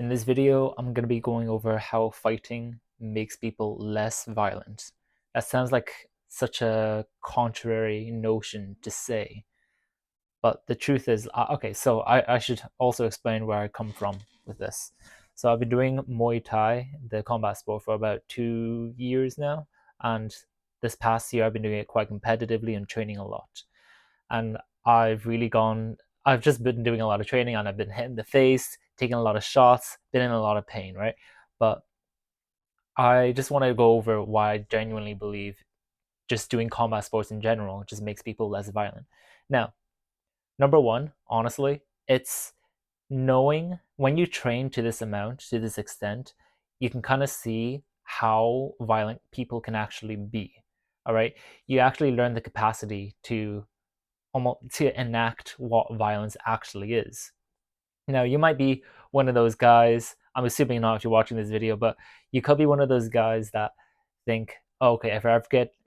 In this video, I'm going to be going over how fighting makes people less violent. That sounds like such a contrary notion to say, but the truth is, okay, so I should also explain where I come from with this. So I've been doing Muay Thai, the combat sport, for about 2 years now, and this past year I've been doing it quite competitively and training a lot. And I've really gone, I've just been doing a lot of training and I've been hit in the face, taking a lot of shots, been in a lot of pain, right? But I just want to go over why I genuinely believe just doing combat sports in general just makes people less violent. Now, number one, honestly, it's knowing when you train to this amount, to this extent, you can kind of see how violent people can actually be. All right. You actually learn the capacity to almost to enact what violence actually is. Now, you might be one of those guys, I'm assuming not if you're watching this video, but you could be one of those guys that think, oh, okay,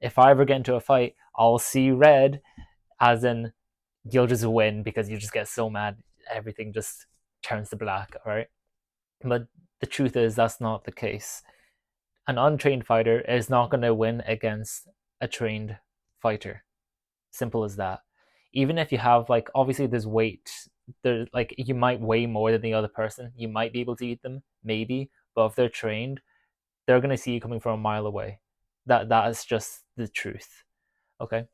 if I ever get into a fight, I'll see red, as in you'll just win because you just get so mad, everything just turns to black, all right? But the truth is that's not the case. An untrained fighter is not going to win against a trained fighter. Simple as that. Even if you have, like, obviously there's weight, there, like, you might weigh more than the other person, you might be able to eat them, maybe, but if they're trained, they're going to see you coming from a mile away. That is just the truth. Okay.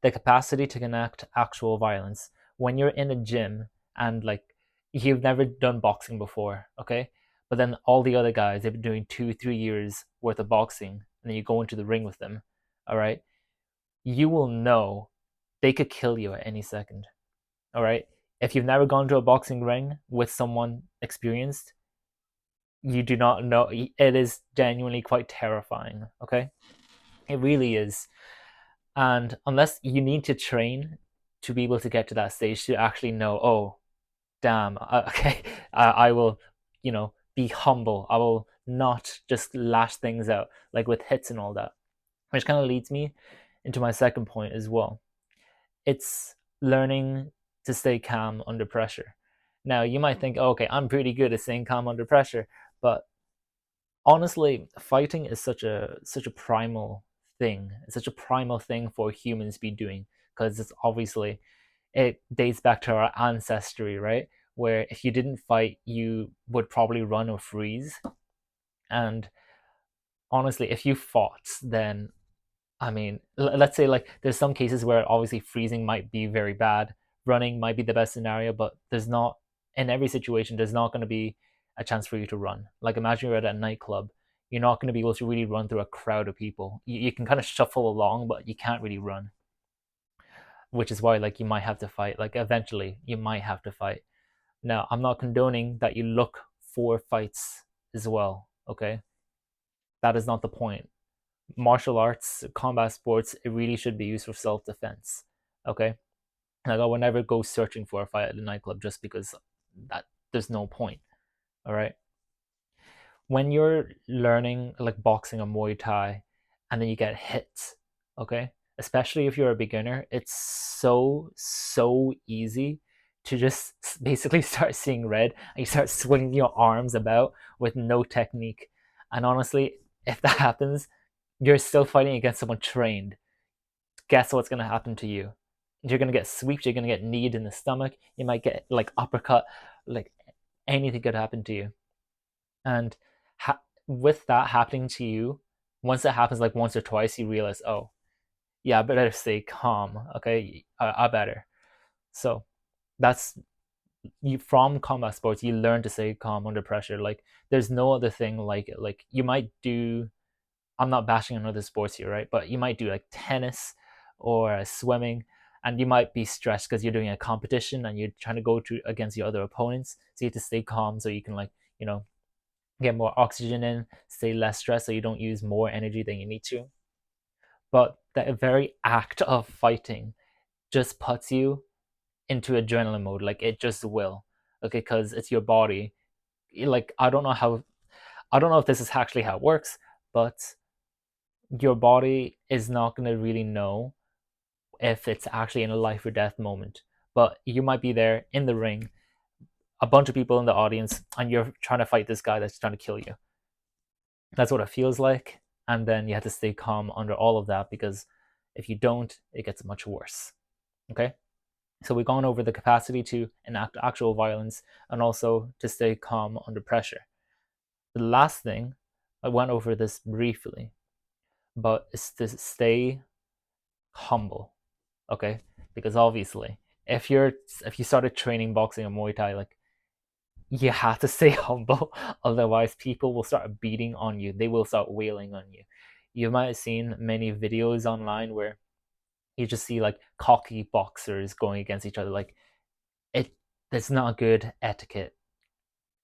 The capacity to enact actual violence when you're in a gym and, like, you've never done boxing before, okay, but then all the other guys, they've been doing 2 3 years worth of boxing, and then you go into the ring with them, all right, you will know they could kill you at any second. All right. If you've never gone to a boxing ring with someone experienced, you do not know. It is genuinely quite terrifying. Okay. It really is. And unless you need to train to be able to get to that stage to actually know, oh, damn, okay, I will, be humble. I will not just lash things out like with hits and all that. Which kind of leads me into my second point as well. It's learning to stay calm under pressure. Now, you might think, oh, okay, I'm pretty good at staying calm under pressure, but honestly, fighting is such a primal thing. It's such a primal thing for humans to be doing because it's obviously it dates back to our ancestry, right? Where if you didn't fight, you would probably run or freeze. And honestly, if you fought, then I mean, let's say, like, there's some cases where obviously freezing might be very bad, running might be the best scenario, but there's not, in every situation, there's not going to be a chance for you to run. Like, imagine you're at a nightclub, you're not going to be able to really run through a crowd of people. You can kind of shuffle along, but you can't really run, which is why, like, you might have to fight. Like, eventually, you might have to fight. Now, I'm not condoning that you look for fights as well, okay? That is not the point. Martial arts, combat sports, it really should be used for self defense. Okay, like, I would never go searching for a fight at the nightclub just because that there's no point. All right, when you're learning like boxing or Muay Thai, and then you get hit, okay, especially if you're a beginner, it's so easy to just basically start seeing red and you start swinging your arms about with no technique. And honestly, if that happens, you're still fighting against someone trained. Guess what's going to happen to you? You're going to get swept, you're going to get kneed in the stomach, you might get like uppercut, like anything could happen to you. And with that happening to you, once that happens like once or twice, you realize, oh, yeah, I better stay calm. Okay, I better. So that's you from combat sports. You learn to stay calm under pressure. Like, there's no other thing like it. Like, you might do, I'm not bashing on other sports here, right? But you might do like tennis or swimming, and you might be stressed because you're doing a competition and you're trying to go to against your other opponents. So you have to stay calm so you can, like, get more oxygen in, stay less stressed so you don't use more energy than you need to. But the very act of fighting just puts you into adrenaline mode. Like, it just will. Okay, because it's your body. Like, I don't know if this is actually how it works, but your body is not going to really know if it's actually in a life or death moment. But you might be there in the ring, a bunch of people in the audience and you're trying to fight this guy that's trying to kill you. That's what it feels like. And then you have to stay calm under all of that, because if you don't, it gets much worse. Okay? So we've gone over the capacity to enact actual violence and also to stay calm under pressure. The last thing, I went over this briefly, but is to stay humble. Okay? Because obviously, if you started training boxing or Muay Thai, like, you have to stay humble, otherwise people will start beating on you. They will start wailing on you. You might have seen many videos online where you just see like cocky boxers going against each other. Like, it that's not good etiquette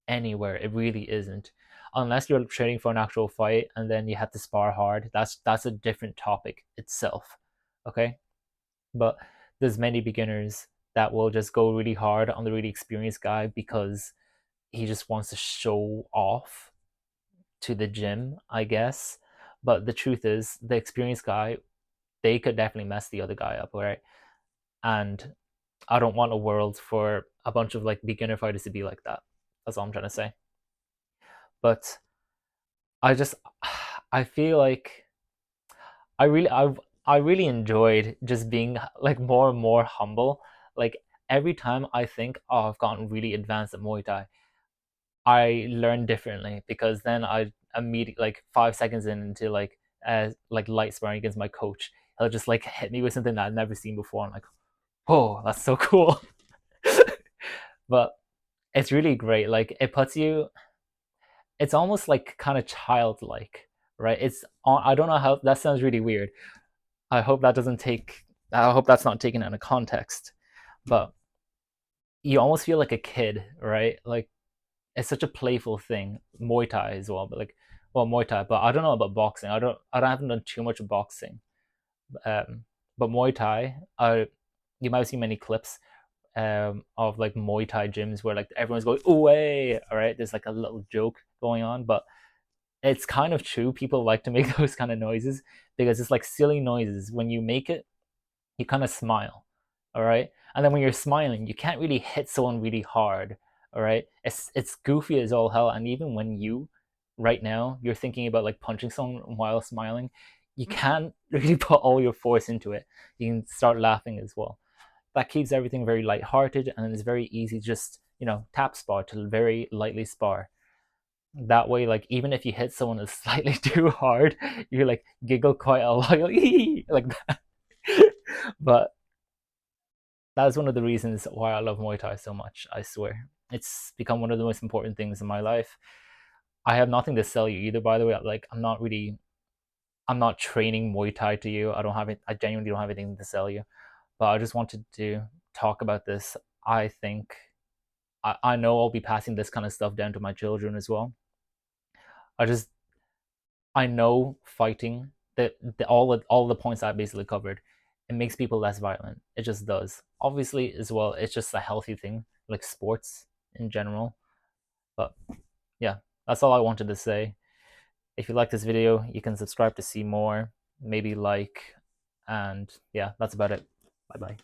anywhere. It really isn't. Unless you're training for an actual fight and then you have to spar hard. That's a different topic itself. Okay? But there's many beginners that will just go really hard on the really experienced guy because he just wants to show off to the gym, I guess. But the truth is, the experienced guy, they could definitely mess the other guy up, right? And I don't want a world for a bunch of like beginner fighters to be like that. That's all I'm trying to say. But I just, I feel like I really, I really enjoyed just being like more and more humble. Like, every time I think, oh, I've gotten really advanced at Muay Thai, I learn differently, because then I immediately, like 5 seconds into like light sparring against my coach, he'll just like hit me with something that I've never seen before. I'm like, oh, that's so cool. But it's really great. Like, it puts you, it's almost like kind of childlike, right? I don't know how that sounds really weird. I hope that doesn't take, I hope that's not taken out of context. But you almost feel like a kid, right? Like, it's such a playful thing. Muay Thai as well, but like, well, Muay Thai, but I don't know about boxing. I haven't done too much boxing. But Muay Thai, you might have seen many clips of like Muay Thai gyms where like everyone's going away. All right, there's like a little joke going on, but it's kind of true. People like to make those kind of noises because it's like silly noises. When you make it, you kind of smile, all right? And then when you're smiling, you can't really hit someone really hard, all right? It's goofy as all hell. And even when you, right now, you're thinking about like punching someone while smiling, you can't really put all your force into it. You can start laughing as well. That keeps everything very light-hearted, and it's very easy just, tap spar to very lightly spar. That way, like, even if you hit someone slightly too hard, you like giggle quite a lot, like that. But that's one of the reasons why I love Muay Thai so much. I swear, it's become one of the most important things in my life. I have nothing to sell you either, by the way. Like, I'm not training Muay Thai to you. I don't have it. I genuinely don't have anything to sell you. But I just wanted to talk about this. I think I know I'll be passing this kind of stuff down to my children as well. I just I know fighting, all the points I basically covered, it makes people less violent. It just does. Obviously, as well, it's just a healthy thing, like sports in general. But yeah, that's all I wanted to say. If you like this video, you can subscribe to see more, maybe like, and yeah, that's about it. Bye bye.